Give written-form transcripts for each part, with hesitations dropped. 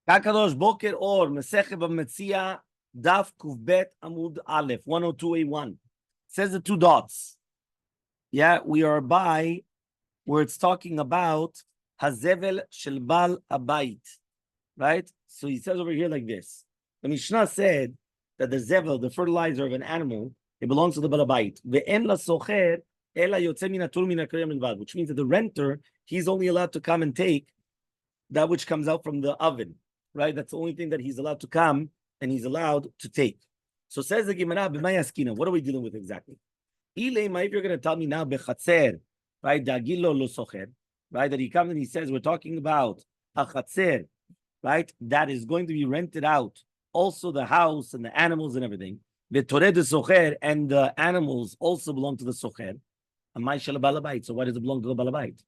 Kakadosh Boker Or, Masechet Bava Metzia Daf Kuvbet Amud Aleph, 102A1. Says the two dots. Yeah, we are by where it's talking about Hazevel Shel Bal Abayit. Right? So he says over here like this. The Mishnah said that the zevel, the fertilizer of an animal, it belongs to the Bal Abayit. Ve'en la socher ela yotze min hatur min hakriyam milvad, which means that the renter, he's only allowed to come and take that which comes out from the oven. Right? That's the only thing that he's allowed to come and he's allowed to take. So says the Gemara, b'mayaskina. What are we dealing with exactly? If you're going to tell me now, bechatzer, right? Dagilo lo socher, right? That he comes and he says, we're talking about a chatzer, right? That is going to be rented out. Also the house and the animals and everything. V'toreh de socher, and the animals also belong to the socher. Amay shel balabait. So why does it belong to the balabait?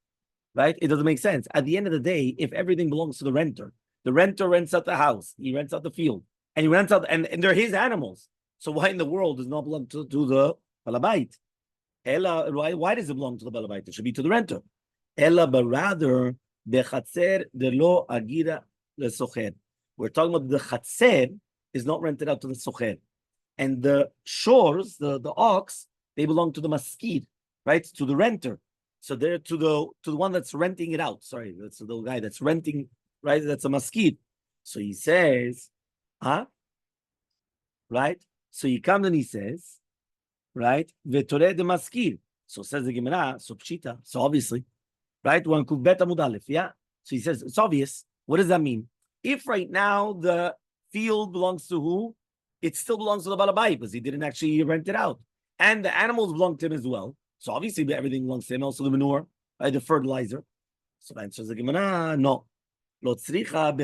Right? It doesn't make sense. At the end of the day, if everything belongs to the renter rents out the house, he rents out the field, and he rents out, and they're his animals. So why in the world does it not belong to the balabait? Ella, why does it belong to the balabait? It should be to the renter. Ella, but rather bechatzer de lo agira le socher. We're talking about the chatzer is not rented out to the socher, and the shores, the ox, they belong to the maskid, right? To the renter. So they're to the one that's renting it out. Sorry, that's the guy that's renting. Right, that's a maskid. So he says, right? So he comes and he says, right? V'toreh de maskid. So says the Gemara, so pshita. So obviously, right? One kuvbet amud aleph, yeah. So he says, it's obvious. What does that mean? If right now the field belongs to who? It still belongs to the balabai because he didn't actually rent it out. And the animals belong to him as well. So obviously everything belongs to him, also the manure, right? The fertilizer. So the answer is the Gemara, no. We're talking about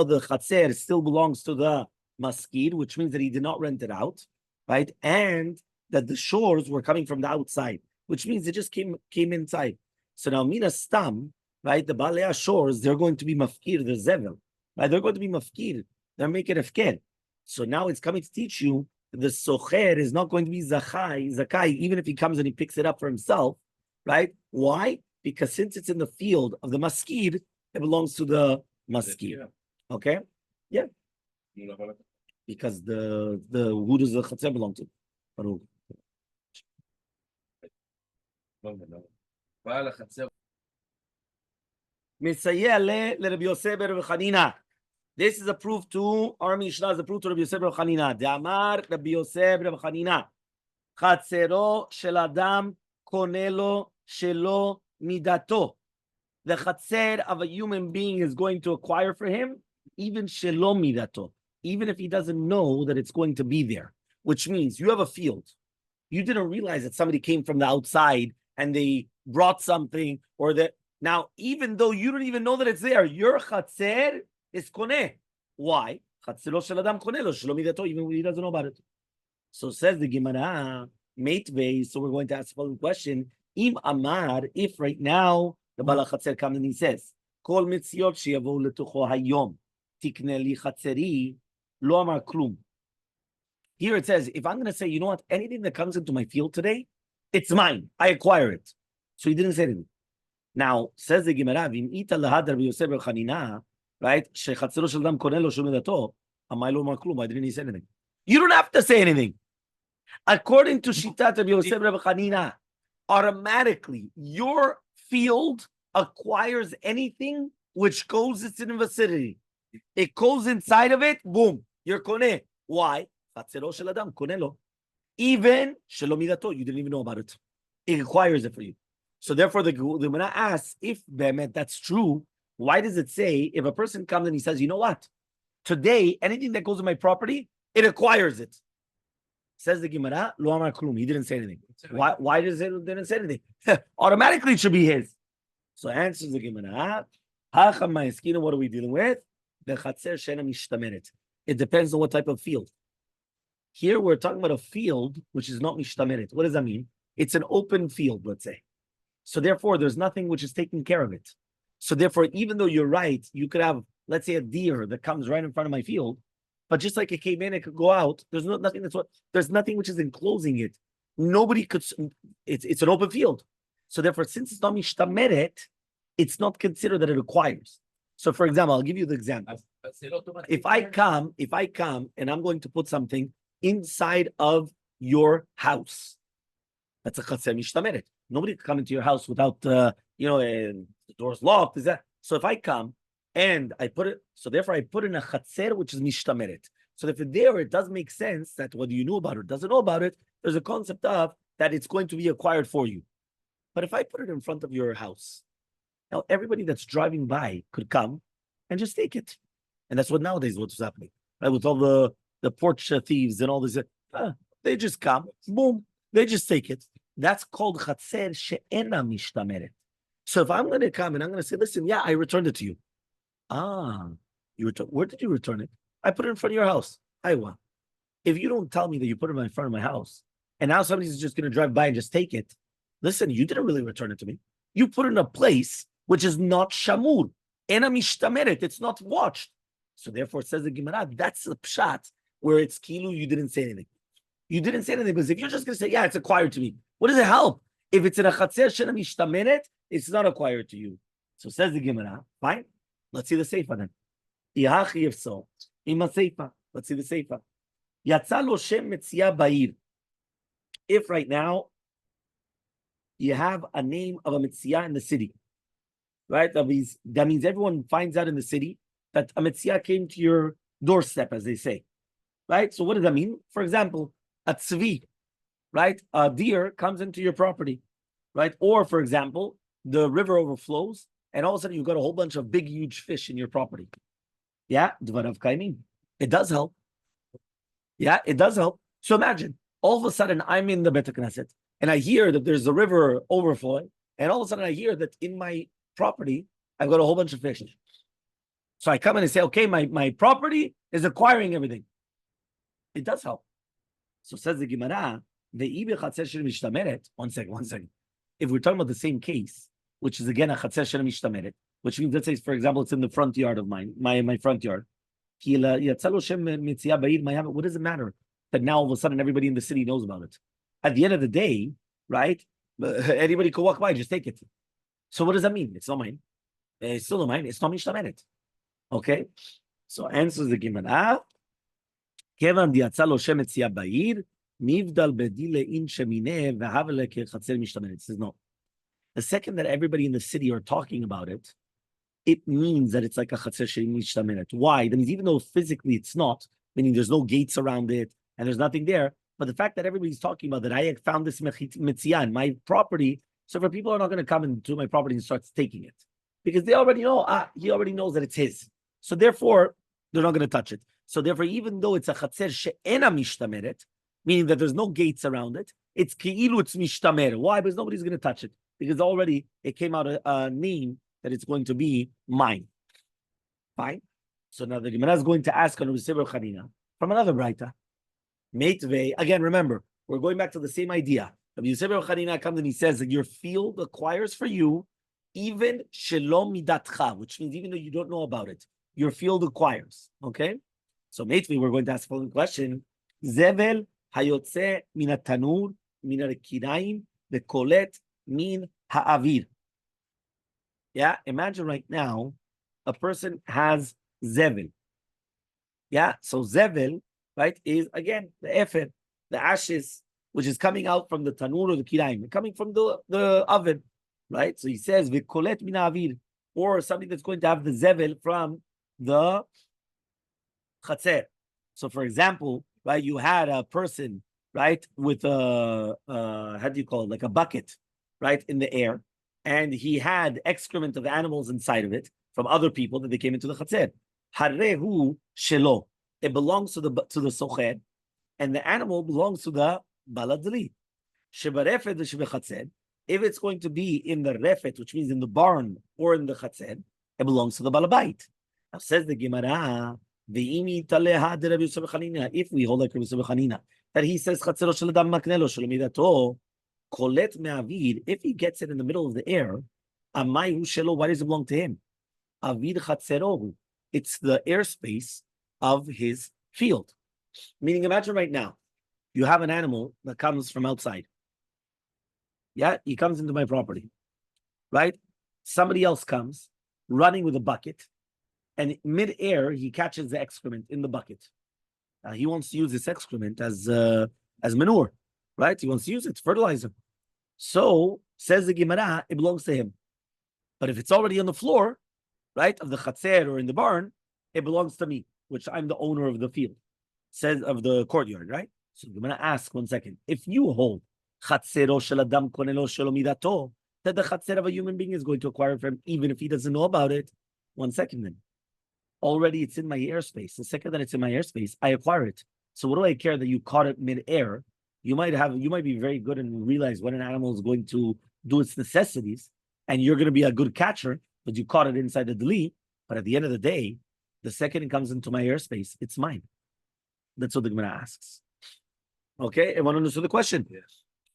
the chatzer still belongs to the maskid, which means that he did not rent it out, right? And that the shores were coming from the outside, which means it just came inside. So now mina stam, right? The balei shores, they're going to be mafkir, the zevel, right? They're going to be mafkir. They're making efker. So now it's coming to teach you the socher is not going to be zakai, even if he comes and he picks it up for himself. Right? Why? Because since it's in the field of the maskid, it belongs to the maskid. Okay? Yeah. Because the who does the chatzer belong to? This is a proof to our Mishnah, is a proof to Rabbi Yosef Bar Chanina. De'amar Rabbi Yosef Bar Chanina. Chatzero shel adam konelo shelo midato. The chatzer of a human being is going to acquire for him, even shelo midato, even if he doesn't know that it's going to be there. Which means you have a field. You didn't realize that somebody came from the outside and they brought something, or that now, even though you don't even know that it's there, your chatzer is koneh. Why? Chatzero shel adam konelo shelo midato, even when he doesn't know about it. So says the Gemara. So we're going to ask the following question. Im Amar, if right now the Bala Chatzer comes and he says, Kol mitziot sheyavo letocho hayom, tikne li chatzeri, lo amar klum. Here it says, if I'm going to say, you know what, anything that comes into my field today, it's mine. I acquire it. So he didn't say anything. Now, says the Gemara, Vim ita lahad Rabbi Yosef Bar Chanina, right? Shechatzero shel adam koneh lo shel midato, amay lo amar klum. Why didn't he say anything? You don't have to say anything. According to Shitat Rabbi Yosef Bar Chanina, automatically your field acquires anything which goes in the vicinity. It goes inside of it, boom, you're koneh. Why? Chatzero shel adam koneh lo. Even shelo midato, you didn't even know about it. It acquires it for you. So therefore, the Gemara asks, if be'emet that's true, why does it say if a person comes and he says, you know what, today anything that goes in my property, it acquires it? Says the Gemara, lo amar klum. He didn't say anything. Why does it didn't say anything? Automatically it should be his. So answers the Gemara, what are we dealing with? The chatzer shena mishtameret. It depends on what type of field. Here we're talking about a field which is not mishtameret. What does that mean? It's an open field, let's say. So therefore, there's nothing which is taking care of it. So therefore, even though you're right, you could have, let's say, a deer that comes right in front of my field. But just like it came in, it could go out. There's nothing which is enclosing it. Nobody could. It's an open field. So therefore, since it's not mishtameret, it's not considered that it requires. So, for example, I'll give you the example. If I come and I'm going to put something inside of your house, that's a chatzer mishtameret. Nobody can come into your house without, the door's locked. Is that so? If I come and I put it, so therefore I put in a chatzer which is mishtameret. So if it's there, it does make sense that whether you know about it or doesn't know about it, there's a concept of that it's going to be acquired for you. But if I put it in front of your house, now everybody that's driving by could come and just take it. And that's what nowadays what's happening, right? With all the porch thieves and all this, they just come, boom, they just take it. That's called chatzer she'ena mishtameret. So if I'm going to come and I'm going to say, listen, yeah, I returned it to you. Where did you return it? I put it in front of your house. Iowa. If you don't tell me that you put it in front of my house, and now somebody's just going to drive by and just take it, listen, you didn't really return it to me. You put it in a place which is not shamur. Ena mishtameret. It's not watched. So therefore, it says the Gemara, that's the pshat where it's kilu, you didn't say anything. You didn't say anything because if you're just going to say, yeah, it's acquired to me, what does it help? If it's in a chatzer shena mishtameret, it's not acquired to you. So says the Gemara, fine. Let's see the seifa then. Ihachi if so. Ima seifa. Let's see the seifa. Yatsa lo shem metzia ba'ir. If right now you have a name of a metzia in the city, right? That means everyone finds out in the city that a metzia came to your doorstep, as they say, right? So what does that mean? For example, a tzvi, right? A deer comes into your property, right? Or for example, the river overflows, and all of a sudden you've got a whole bunch of big, huge fish in your property. Yeah, dvarav kaimim. It does help. Yeah, it does help. So imagine, all of a sudden I'm in the Bet Knesset, and I hear that there's a river overflowing, and all of a sudden I hear that in my property, I've got a whole bunch of fish. So I come in and say, okay, my property is acquiring everything. It does help. So says the Gemara, one second. If we're talking about the same case, which is again a chatzer shel mishtameret, which means, let's say, for example, it's in the front yard of my front yard. What does it matter that now all of a sudden everybody in the city knows about it? At the end of the day, right? Anybody could walk by, just take it. So what does that mean? It's not mine. It's still not mine. It's not mishtameret. Okay? So answers the Gemara. Kevan diatza lo shem metzia ba'ir, mivdal bedile in shemine v'havele kechatzer mishtameret. It says no. The second that everybody in the city are talking about it, it means that it's like a chatzer mishtameret. Why? That means even though physically it's not, meaning there's no gates around it and there's nothing there, but the fact that everybody's talking about that I found this metzia in my property, so for people are not going to come into my property and start taking it because they already know. He already knows that it's his. So therefore, they're not going to touch it. So therefore, even though it's a chatzer she'ena mishtameret, meaning that there's no gates around it, it's ki'ilu it's mishtamer. Why? Because nobody's going to touch it because already it came out a name that it's going to be mine. Fine. So now the Gemara is going to ask on Rabbi Chanina from another Braita. Meitvei, again, remember, we're going back to the same idea. Rabbi Chanina comes and he says that your field acquires for you even shalom midatcha, which means even though you don't know about it, your field acquires. Okay? So Meitvei, we're going to ask the following question. Zevel hayotze min hatanur min hakiraim vekolet min ha'avir. Yeah, imagine right now, a person has zevel. Yeah, so zevel, right, is again the efer, the ashes, which is coming out from the tanur or the kiraim, coming from the oven, right? So he says v'kolet min ha'avir, or something that's going to have the zevel from the chatzer. So, for example, right, you had a person, right, with a how do you call it, like a bucket, right, in the air, and he had excrement of animals inside of it from other people that they came into the chatzer. Harehu shelo. It belongs to the socher, and the animal belongs to the baladli. Shebarefet the shebechatzer. If it's going to be in the refet, which means in the barn or in the chatzer, it belongs to the balabait. Now says the Gemara, if we hold like Rabbi Chanina, that he says chatzero shel adam maknelo shel midato kolet me'avid, if he gets it in the middle of the air, amai hu shelo, why does it belong to him? Avid chatzerohu, it's the airspace of his field. Meaning, imagine right now, you have an animal that comes from outside. Yeah, he comes into my property, right? Somebody else comes running with a bucket, and mid-air he catches the excrement in the bucket. He wants to use this excrement as manure, right? He wants to use it, fertilizer. So says the Gemara, it belongs to him. But if it's already on the floor, right, of the chatzer or in the barn, it belongs to me, which I'm the owner of the field, says of the courtyard, right? So I'm going to ask 1 second. If you hold chatzero shel adam konelo shelo midato, that the chatzer of a human being is going to acquire from him, even if he doesn't know about it. 1 second then. Already it's in my airspace. The second that it's in my airspace, I acquire it. So what do I care that you caught it mid-air? You might be very good and realize when an animal is going to do its necessities, and you're going to be a good catcher, but you caught it inside the deli. But at the end of the day, the second it comes into my airspace, it's mine. That's what the Gemara asks. Okay, everyone understood the question? Yes.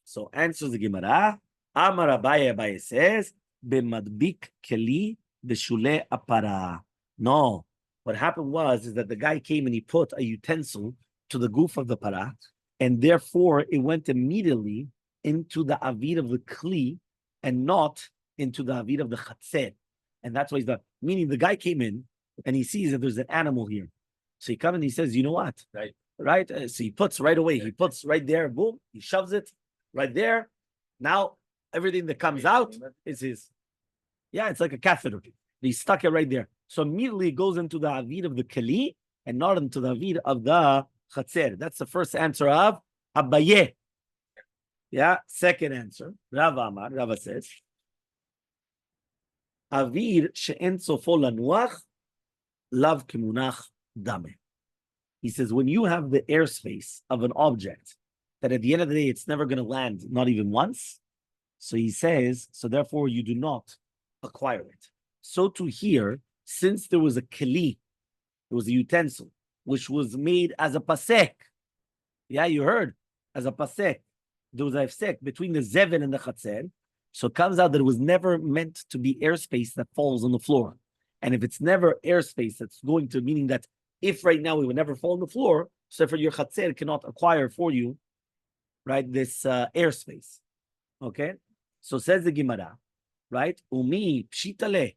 So answers the Gemara. Amar Abaye says, "B'madbik keli b'shule apara." No, what happened is that the guy came and he put a utensil to the goof of the para, and therefore it went immediately into the avid of the kli and not into the avid of the chatzer. And that's why meaning the guy came in and he sees that there's an animal here. So he comes and he says, you know what? Right? So he puts right away. He puts right there, boom, he shoves it right there. Now, everything that comes out is his. Yeah, it's like a catheter. He stuck it right there. So immediately it goes into the avid of the keli and not into the avid of the chatzer. That's the first answer of Abaye. Yeah, second answer. Rava says, Avid she'en sofo lanuach, lav kimunach dame. He says, when you have the airspace of an object that at the end of the day it's never going to land, not even once. So he says, so therefore you do not acquire it. So to here, since there was a keli, there was a utensil, which was made as a pasek. Yeah, you heard, as a pasek. There was a hefsek between the zeven and the chatzer. So it comes out that it was never meant to be airspace that falls on the floor. And if it's never airspace, that's going to, meaning that if right now it would never fall on the floor, so for your chatzer cannot acquire for you, right, this airspace. Okay? So says the Gemara, right? Umi pshitale.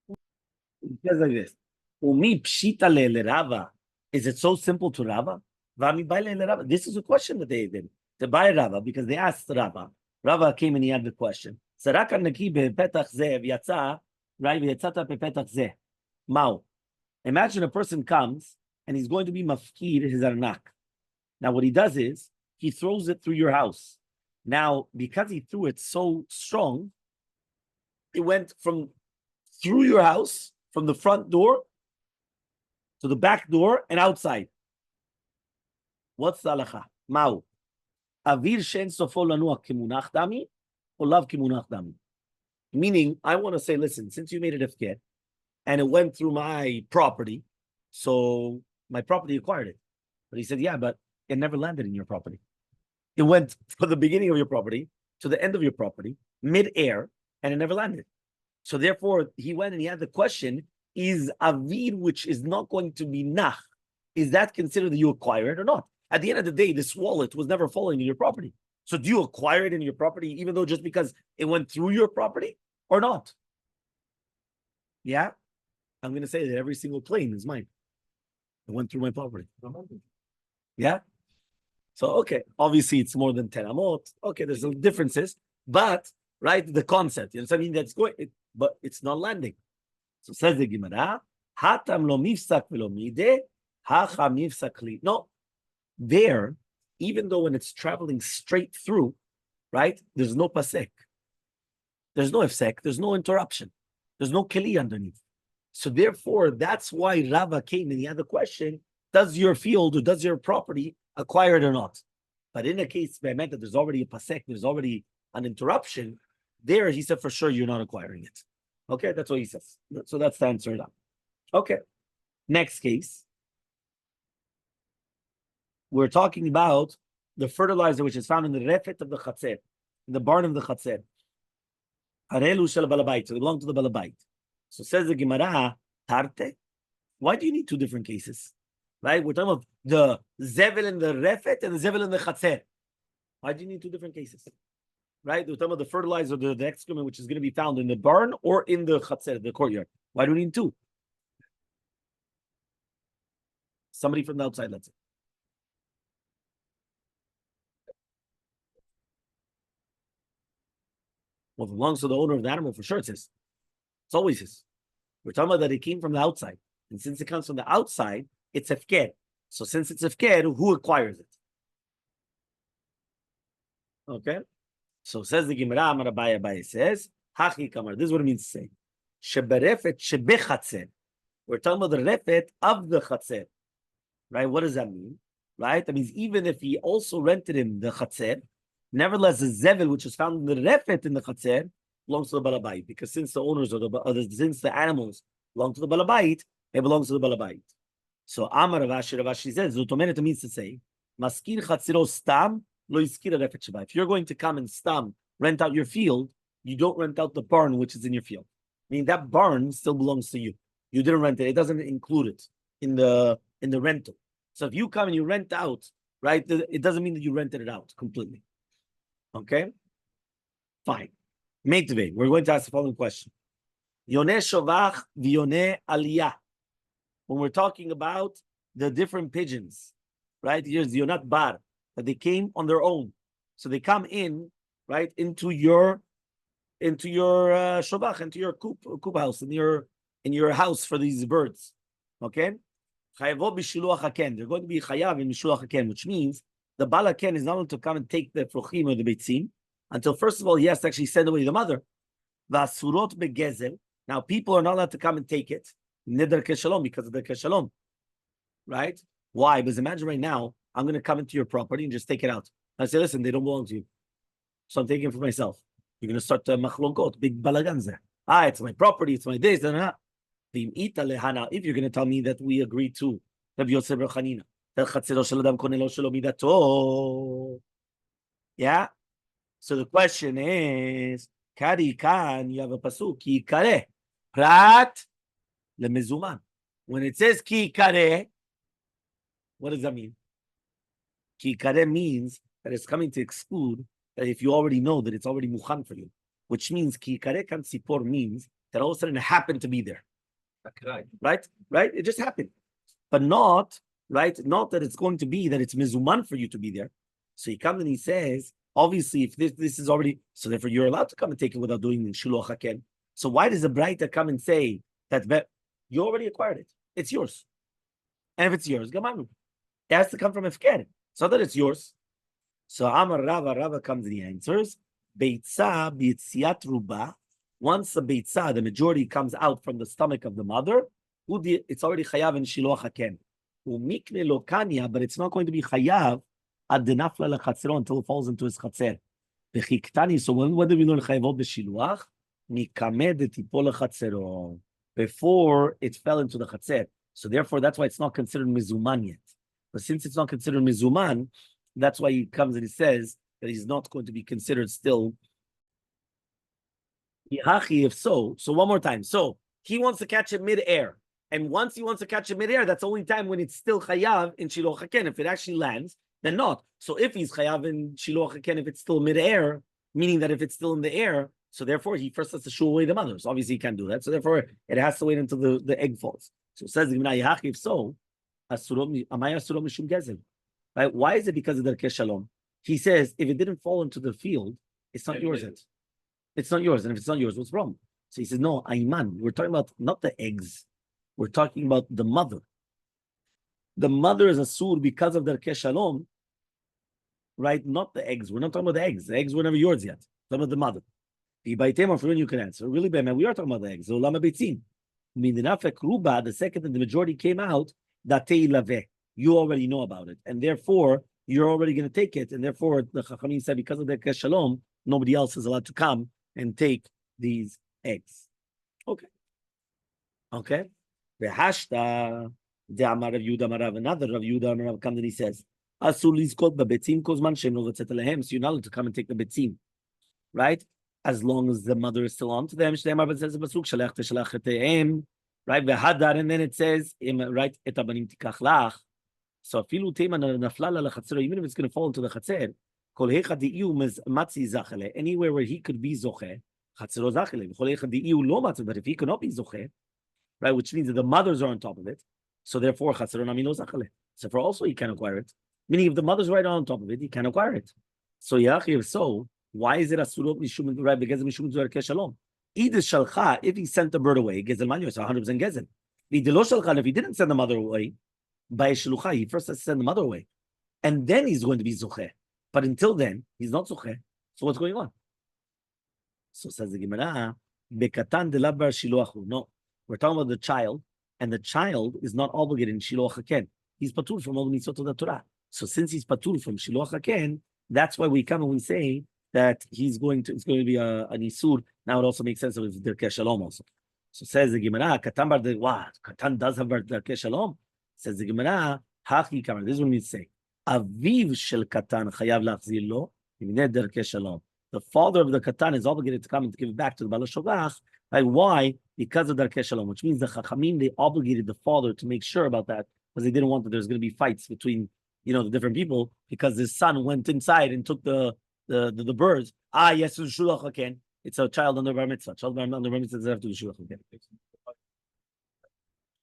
It says like this. Umi pshitale le Rava. Is it so simple to Rava? Vami baile le Rava. This is a question that they did. To buy Rava, because they asked Rava. Rava came and he had the question. Saraka naki bepetach ze v'yatza, right? V'yatzata bepetach ze. Mao. Imagine a person comes and he's going to be mafkir his arnak. Now what he does is he throws it through your house. Now, because he threw it so strong, it went from through your house, from the front door to the back door and outside. What's the halacha? Mao. Avir shen sofo lanua kimunach dami, or lav kimunach dami. Meaning, I want to say, listen, since you made it hefker, and it went through my property, so my property acquired it. But he said, yeah, but it never landed in your property. It went from the beginning of your property to the end of your property, mid-air, and it never landed. So therefore, he went and he had the question, is avid, which is not going to be nach, is that considered that you acquire it or not? At the end of the day, this wallet was never falling in your property. So do you acquire it in your property, even though just because it went through your property or not? Yeah? I'm going to say that every single plane is mine. It went through my property. Yeah? So, okay, obviously it's more than 10 amot. Okay, there's some differences, but, right, the concept, you know what I mean? That's going, but it's not landing. So says the Gemara, Hatam lo mifsak velo mide, hacha mifsak li. No, there, even though when it's traveling straight through, right, there's no pasek. There's no efsek, there's no interruption. There's no keli underneath. So therefore, that's why Rava came and he had the question, does your field or does your property acquire it or not? But in a case where I meant that there's already a pasek, there's already an interruption, there he said for sure you're not acquiring it. Okay, that's what he says. So that's the answer now. Okay, next case. We're talking about the fertilizer which is found in the refet of the chatzer, in the barn of the chatzer. Harelu shel balabait, so they belong to the balabait. So says the Gemara, tarte. Why do you need two different cases? Right? We're talking about the zevel and the refet and the zevel and the chatzer. Why do you need two different cases? right? We're talking about the fertilizer, the excrement, which is going to be found in the barn or in the chatzer, the courtyard. Why do we need two? Somebody from the outside, let's say. Well, if it belongs to the owner of the animal, for sure it's his. It's always his. We're talking about that it came from the outside. And since it comes from the outside, it's hefker. So since it's hefker, who acquires it? Okay? So says the Gemara, Amar Abaye says, Hachi Kamar. This is what it means to say. Sheberefet shebechatzer. We're talking about the refet of the chatzer. Right? What does that mean? Right? That means even if he also rented him the chatzer, nevertheless, the zevel, which is found in the refet in the chatzer, belongs to the balabait. Because since the owners of since the animals belong to the balabait, it belongs to the balabait. So Amar Ravashi says, Zotomenet means to say, Maskir chatziro stam lo iskir refet sheba. If you're going to come and stam rent out your field, you don't rent out the barn which is in your field. I mean that barn still belongs to you. You didn't rent it. It doesn't include it in the rental. So if you come and you rent out, right, it doesn't mean that you rented it out completely. Okay? Fine. Meitvei, we're going to ask the following question. Yoneh shovach v'yoneh aliyah. When we're talking about the different pigeons, right? Here's Yonat Bar, that they came on their own. So they come in, right, into your shovach, into your coop house, in your house for these birds. Okay? They're going to be chayav in mishuach haken, which means the bala ken is not only to come and take the frochim or the beitzim, until first of all he has to actually send away the mother. Vasurot begezel. Now people are not allowed to come and take it. Nidar keshalom, because of the keshalom. Right? Why? Because imagine right now, I'm going to come into your property and just take it out. I say, listen, they don't belong to you. So I'm taking it for myself. You're going to start machlokot, big balagans there. It's my property, it's my this, if you're going to tell me that we agree to Rabbi Yosef Bar Chanina, that chatzero shel adam konelo shelo midato. Yeah? So the question is, Kari kan, you have a pasuk, ki kare, prat lemezuman. When it says ki kare, what does that mean? Ki kare means that it's coming to exclude that if you already know that it's already mukhan for you, which means ki kare kan sipor means that all of a sudden it happened to be there. Right? It just happened. But not, right? Not that it's going to be that it's mizuman for you to be there. So he comes and he says, obviously, if this is already, so therefore you're allowed to come and take it without doing shiloh haken. So why does the Braita come and say that you already acquired it? It's yours. And if it's yours, gamanu. It has to come from Efker. So that it's yours. So Amar Rava comes and he answers, Beitza b'yitziat ruba. Once the beitzah, the majority comes out from the stomach of the mother, it's already chayav in shiloh haken. Umikne lo kanya, but it's not going to be chayav ad denafla lechatzero until it falls into his chatzer. Bechiktani. So when do we learn chayavot b'shiluach? Mikamed etipol lechatzero. Before it fell into the chatzer. So therefore, that's why it's not considered mizuman yet. But since it's not considered mizuman, that's why he comes and he says that he's not going to be considered still. If so one more time. So he wants to catch it mid-air. And once he wants to catch it mid-air, that's the only time when it's still chayav in shiloh haken. If it actually lands, then not. So if he's chayav in shiloh haken, if it's still mid-air, meaning that if it's still in the air, so therefore he first has to shoo away the mother. So obviously he can't do that. So therefore it has to wait until the egg falls. So it says, if so, right? Why is it because of the Shalom? He says, if it didn't fall into the field, it's not yours yet. It's not yours. And if it's not yours, what's wrong? So he says, no, Ayman, we're talking about not the eggs. We're talking about the mother. The mother is a sur because of the Shalom, right? Not the eggs. We're not talking about the eggs. The eggs were never yours yet. We're talking about the mother. For when you can answer. Really, man, we are talking about the eggs. The second that the majority came out, you already know about it. And therefore, you're already going to take it. And therefore, the Chachamim said, because of the Shalom, nobody else is allowed to come and take these eggs. Okay. V'hashta de'amar Rav Yehuda amar Rav, another Rav Yehuda amar Rav comes and he says, Asur lizkot b'betzim kozman shem lo yotzet alehem. So you're not allowed to come and take the betzim, right? As long as the mother is still on to them. Shneimar but says pasuk shalach teshalach eteim, right? V'hadar, and then it says, right? Et abanim tikach lach. So afilu teima nafla la chatzero, even if it's going to fall into the chatzer, Anywhere where he could be zoche, but if he cannot be zoche, right, which means that the mothers are on top of it, so therefore so for also he can acquire it. Meaning, if the mother's right on top of it, he can acquire it. So so why is it asurot mishum right because mishum zuer shalom? Either shalcha, if he sent the bird away, gezel manyo, it's 100% gezel. If he didn't send the mother away, by shlucha, he first has to send the mother away, and then he's going to be zoche. But until then, he's not zoche. So what's going on? So says the Gemara, bekatan de labar shiluachu. No, we're talking about the child, and the child is not obligated in shiluach haken. He's patur from all the mitzvot of the Torah. So since he's patur from shiluach haken, that's why we come and we say that it's going to be an isur. Now it also makes sense of the shalom also. So says the Gemara, katan bar de what? Katan does have bar de shalom. Says the Gemara, hachi kamar. This is what we say. Aviv shel katan chayav lachzir lo imnei derkei shalom. The father of the katan is obligated to come and to give it back to the Baal Shogach. Like why? Because of Darkei Shalom, which means the Chachamim, they obligated the father to make sure about that because they didn't want that there's going to be fights between the different people because his son went inside and took the birds. Yes, it's Shulach again. It's a child under Bar Mitzvah. Child under Bar Mitzvah doesn't have to do Shulach again.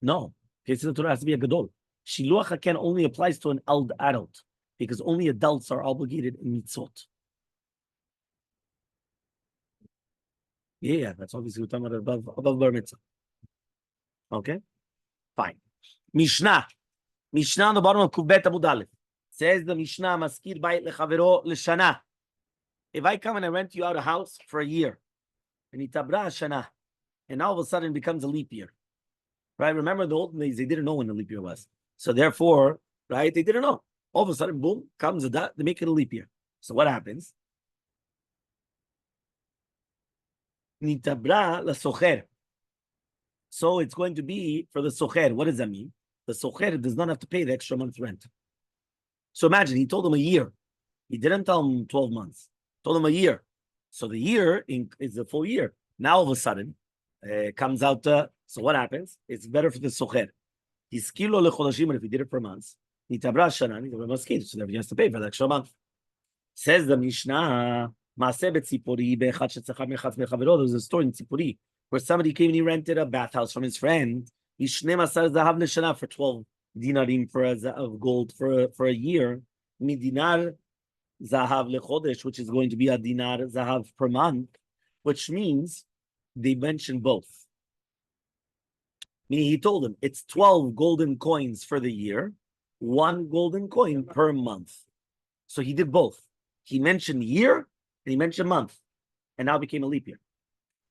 No, case of the Torah has to be a gadol. Shiluach haken only applies to an adult because only adults are obligated in mitzvot. Yeah, that's obviously we're talking about above bar mitzvah. Okay, fine. Mishnah on the bottom of Kubet Amud Aleph says the Mishnah maskir bayit lechavero l'shana. If I come and I rent you out a house for a year, and itabra shana, and now all of a sudden it becomes a leap year, right? Remember the old days they didn't know when the leap year was, so therefore, right? They didn't know. All of a sudden, boom, comes they make it a leap year. So what happens? Nitabra la socher. So it's going to be for the socher. What does that mean? The socher does not have to pay the extra month's rent. So imagine he told him a year. He didn't tell him 12 months. Told him a year. So the year is the full year. Now all of a sudden, comes out. So what happens? It's better for the socher. He's kilo lechodashim if he did it for months. Nitabra shana. Nitabra maskid. So he has to pay for the extra month. Says the Mishnah. Masechet tzipori be'echad shetzachar mechatz mechavero. There was a story in Tzipori where somebody came and he rented a bathhouse from his friend. Yishne masar zahav l'shana for 12 dinarim of gold for a year. Midinar zahav lechodesh, which is going to be a dinar zahav per month, which means they mentioned both. Meaning he told him it's 12 golden coins for the year, 1 golden coin per month. So he did both. He mentioned year and he mentioned month, and now it became a leap year,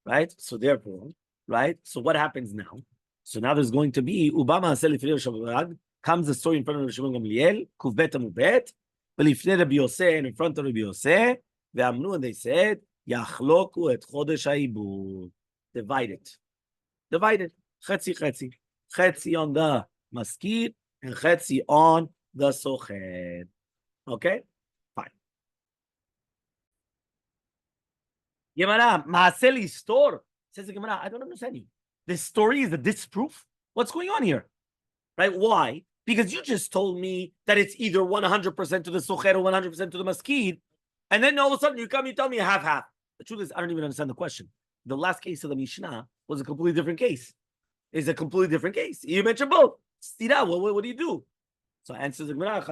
right? So therefore, right? So what happens now? So now there's going to be Ubama comes the story in front of Shimon Gamliel, Kuvbet Amubet, Belifnei Rabbi Yosef, and in front of Rabbi Yosef, Ve'amnu, and they said, Yachloku et Chodesh Haibur. Divide it. Chetzi on the maskir and chetzi on the socher. Okay? Gemara, Maaseli store. Says the Gemara, I don't understand you. This story is a disproof? What's going on here? Right? Why? Because you just told me that it's either 100% to the socher or 100% to the maskid, and then all of a sudden you tell me half. The truth is, I don't even understand the question. The last case of the Mishnah was a completely different case. It's a completely different case. You mentioned both. Stira, what do you do? So answers the Gemara,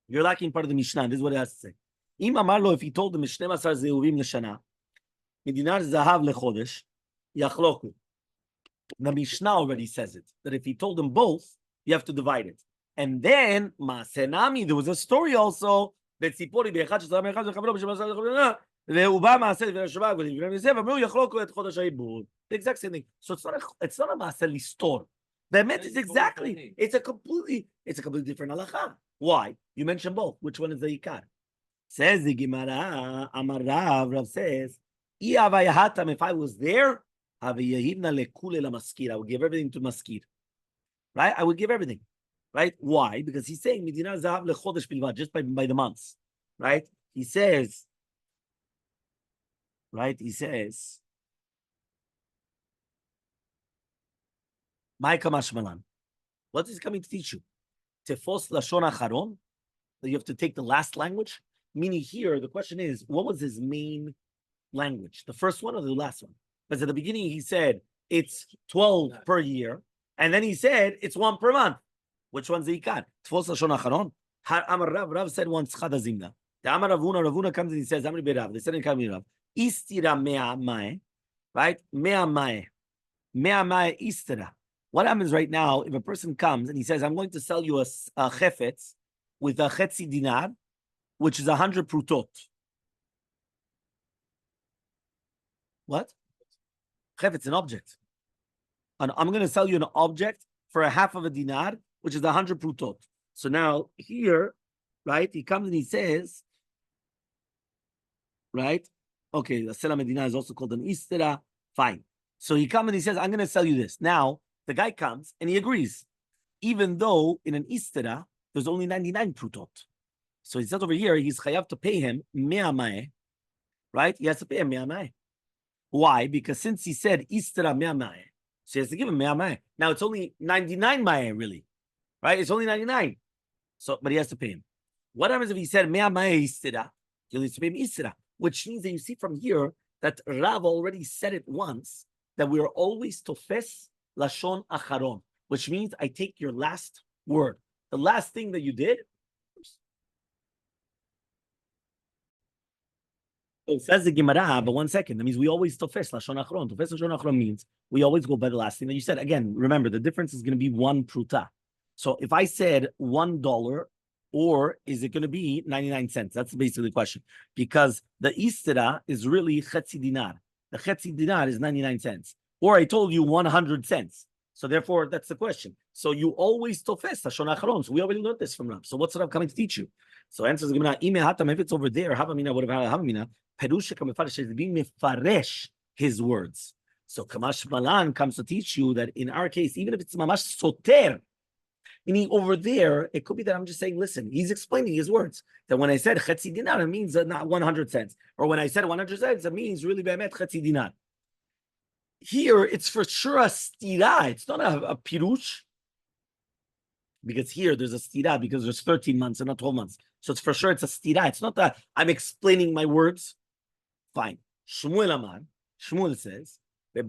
you're lacking part of the Mishnah. This is what it has to say. If he told them 12 zeuvim l'shana, midinar zahav lechodesh, yachloku. The Mishnah already says it, that if he told them both, you have to divide it. And then, Masenami, there was a story also, that Tzipori be'echad shetzachar me'echad v'chavro b'shemasar v'chavro, ve'uba ma'aseh v'rashobah v'yisrael, the exact same thing. So it's not a Maaseh store. The meant is exactly, it's a completely different halacha. Why? You mentioned both. Which one is the ikar? Says the Gemara, Amar Rav says, if I was there, I would give everything to maskir. Right? I would give everything. Right? Why? Because he's saying, just by the months. Right? He says, what is he coming to teach you? Tefos lashon acharon? that you have to take the last language? Meaning here, the question is, what was his main language? The first one or the last one? Because at the beginning he said it's 12 per year, and then he said it's 1 per month. Which one's the ikan? Tfos lashon acharon. Amar Rav said once chad azimna. The Amar Ravuna comes and he says, Amri berav. They said in Kamei Rav, istira mea mae, right? Mea mae istira. What happens right now if a person comes and he says, I'm going to sell you a chefetz with a chetzi dinar, which is 100 prutot. What? Chefetz, an object. And I'm going to sell you an object for a half of a dinar, which is 100 prutot. So now here, right, he comes and he says, right, okay, the Sela Medina is also called an istira. Fine. So he comes and he says, I'm going to sell you this. Now, the guy comes and he agrees, even though in an istira, there's only 99 prutot. So he says over here, he's chayav to pay him mea mae, right? He has to pay him mea mae. Why? Because since he said istira mea mae, so he has to give him mea mae. Now it's only 99 mae, really, right? It's only 99. So, but he has to pay him. What happens if he said mea mae istira? He has to pay him istira, which means that you see from here that Rav already said it once, that we are always tofes lashon acharon, which means I take your last word. The last thing that you did. So says the Gemara, but 1 second. That means we always tofes lashon acharon. Tofes lashon acharon means we always go by the last thing that you said. Again, remember the difference is going to be 1 pruta. So if I said $1, or is it going to be 99 cents? That's basically the question. Because the istira is really chetzi dinar. The chetzi dinar is 99 cents. Or I told you 100 cents. So therefore, that's the question. So you always tofes lashon acharon. So we already learned this from Rav. So what's Rav coming to teach you? So answers the Gemara, if it's over there, havamina would have had havamina. Perusha kamefarish is being mefaresh his words. So Kamash Malan comes to teach you that in our case, even if it's mamash soter, meaning over there, it could be that I'm just saying, listen, he's explaining his words. That when I said chetzi dinar, it means not 100 cents. Or when I said 100 cents, it means really be'emet chetzi dinar. Here, it's for sure a stira. It's not a pirush. Because here, there's a stira because there's 13 months and not 12 months. So it's for sure it's a stira. It's not that I'm explaining my words. Fine. Shmuel Amar. Shmuel says, we're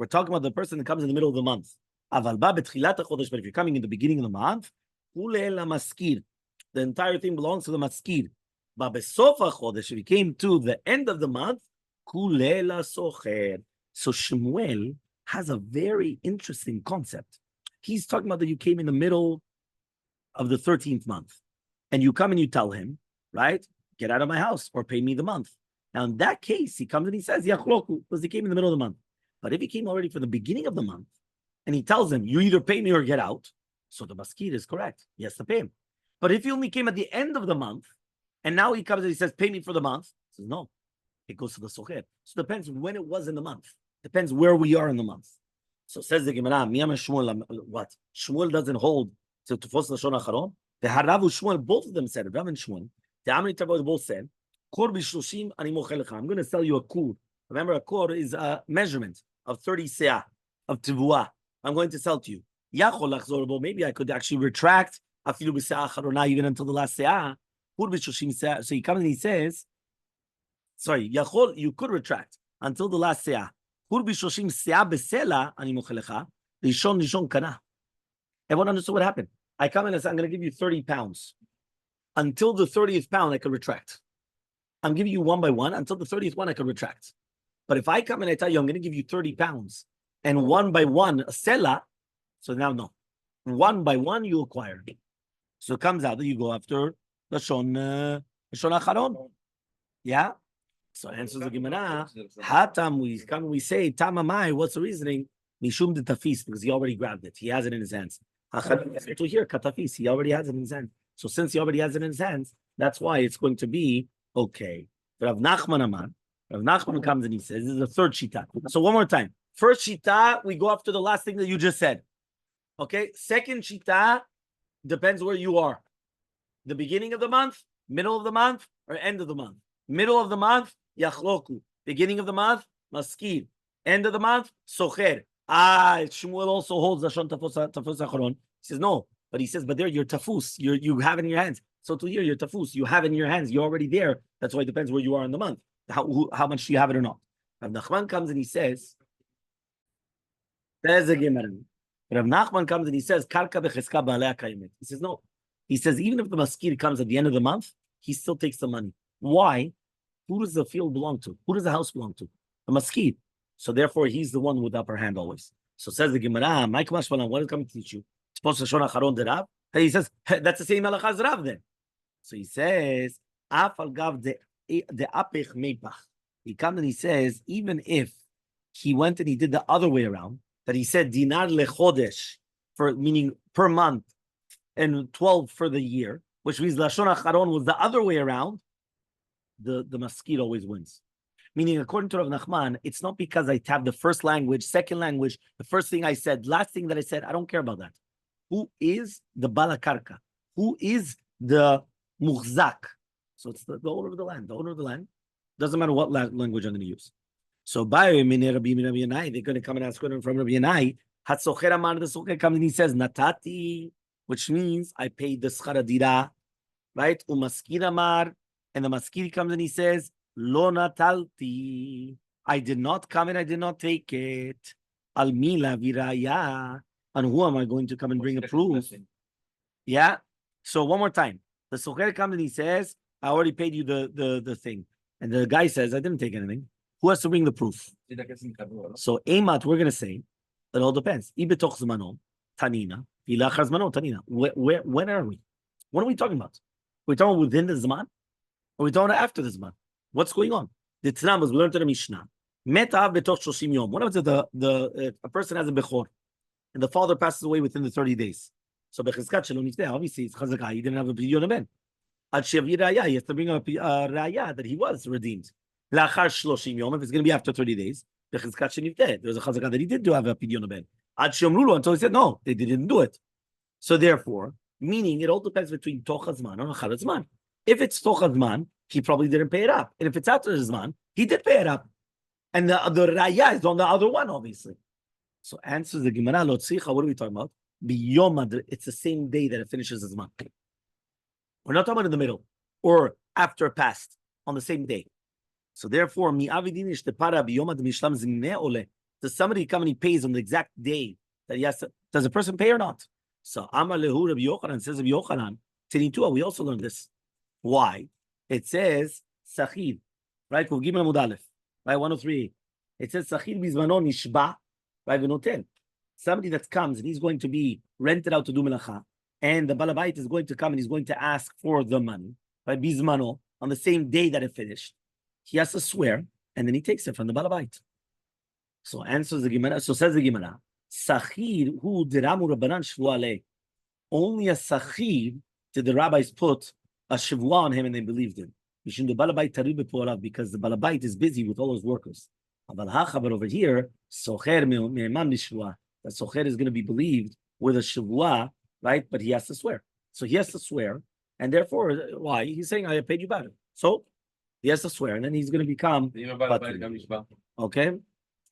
talking about the person that comes in the middle of the month. But if you're coming in the beginning of the month, the entire thing belongs to the maskir. But if you came to the end of the month, so Shmuel has a very interesting concept. He's talking about that you came in the middle of the 13th month, and you come and you tell him, right, get out of my house or pay me the month. Now, in that case, he comes and he says, Yachloku, because he came in the middle of the month. But if he came already from the beginning of the month, and he tells him, you either pay me or get out, so the maskir is correct. He has to pay him. But if he only came at the end of the month, and now he comes and he says, pay me for the month, he says, no, it goes to the socher. So it depends when it was in the month. Depends where we are in the month. So says the Gemara, what? Shmuel doesn't hold to Tufos Lashon Acharon. The Haravu Shmuel, both of them said, Rav and Shmuel, the Amri Tavot both said, Kor b'shloshim ani mochel lecha. I'm going to sell you a kur. Remember, a kur is a measurement of 30 seah, of tivua. I'm going to sell to you. Yachol lachzor bo. Maybe I could actually retract afilu b'seah acharona even until the last seah. Kor b'shloshim seah. So he comes and he says, sorry, Yachol, you could retract until the last seah. Kor b'shloshim seah b'sela ani mochel lecha. Rishon kana. Everyone understood what happened. I come in and say, I'm going to give you 30 pounds. Until the 30th pound, I could retract. I'm giving you one by one. Until the 30th one, I could retract. But if I come and I tell you, I'm going to give you 30 pounds, and one by one, a sela, so now no. One by one, you acquire. So it comes out that you go after the Shon Acharon. Yeah? So answers the Gemara. Hatam, we say, Tamamai, what's the reasoning? Mishum de tafis, because he already grabbed it. He has it in his hands. To hear katafis, he already has it in his hands. So since he already has it in his hands, that's why it's going to be okay. Rav Nachman comes and he says, this is the third shita. So one more time. First shita, we go after the last thing that you just said. Okay? Second shita, depends where you are. The beginning of the month, middle of the month, or end of the month. Middle of the month, yachloku. Beginning of the month, maskir. End of the month, socher. Shmuel also holds Lashon Tafos Acharon. He says, no, But he says, but there you're tafus. You have it in your hands. So to here you're tafus. You have it in your hands. You're already there. That's why it depends where you are in the month. How much do you have it or not? Rav Nachman comes and he says, there's a Gemara. Rav Nachman comes and he says, Karka becheska ba'alei kayemet. He says, no. He says, even if the maskir comes at the end of the month, he still takes the money. Why? Who does the field belong to? Who does the house belong to? The maskir. So therefore, he's the one with the upper hand always. So says the Gemara, Mike Mashmalan, what is coming to teach you? Supposed to show Acharon the Rav? He says, that's the same halacha as Rav then. So he says, Afal gav de apech meipach. He comes and he says, even if he went and he did the other way around, that he said dinar lechodesh, for meaning per month, and 12 for the year, which means Lashon Acharon was the other way around, the maskir always wins. Meaning, according to Rav Nachman, it's not because I tabbed the first language, second language, the first thing I said, last thing that I said, I don't care about that. Who is the balakarka? Who is the muhzak? So it's the owner of the land. The owner of the land. Doesn't matter what language I'm going to use. So by Rabbi Yanai, they're going to come and ask from Rabbi Yanai. Hatzocher Amar, the Socher comes and he says, Natati, which means I paid the schara, right? Umaskir Amar, and the maskir comes and he says, Lo natalti, I did not come and I did not take it. Al mila viraya, and who am I going to come and bring a proof? Yeah. So one more time, the Socher comes and he says, I already paid you the thing, and the guy says, I didn't take anything. Who has to bring the proof? So Eimat, we're going to say, it all depends. Ibetoch zmano, tanina, ilachar zmano, tanina. When are we? What are we talking about? We're talking within the zman, or we're talking after the zman? What's going on? The Tanam was, we learned in the Mishnah. Metav betoch shoshim yom. What happens if a person has a bechor, and the father passes away within the 30 days? So bechizkat shalom is there. Obviously, it's chazakah. He didn't have a pidyon ben. Ad shevi raya. He has to bring a raya that he was redeemed. Lachar shloshim yom. If it's going to be after 30 days, bechizkat shenivteh. There's a chazakah that he did have a pidyon ben. Ad shemrulu, until he said no, they didn't do it. So therefore, meaning it all depends between toch hazman and achar hazman. If it's toch hazman, he probably didn't pay it up. And if it's after hazman, he did pay it up. And the raya is on the other one, obviously. So answers the Gemara, lo tzricha, what are we talking about? Biyom, it's the same day that it finishes hazman. We're not talking about in the middle or after past, on the same day. So therefore, mi avidinish the para biyom mishlam zimne ole. Does somebody come and he pays on the exact day that he has to? Does the person pay or not? So Amar lehu Rabbi Yochanan, says Rabbi Yochanan, Tinitua, we also learned this. Why? It says Sachid, right? Right, 103. It says Sachid bizmano nishba, right? V'noten. Somebody that comes and he's going to be rented out to do melacha, and the balabait is going to come and he's going to ask for the money, right? Bizmano, on the same day that it finished. He has to swear, and then he takes it from the balabait. So answers the Gemara. So says the Gemara, Sachid who diramu rabbanan shvuale. Only a Sachid did the rabbis put a shivua on him and they believed him. Because the balabait is busy with all those workers. But over here, socher me'eman mishvua. That socher is going to be believed with a shivua, right? But he has to swear. So he has to swear, and therefore, why? He's saying, I paid you back. So he has to swear, and then he's going to become. Okay.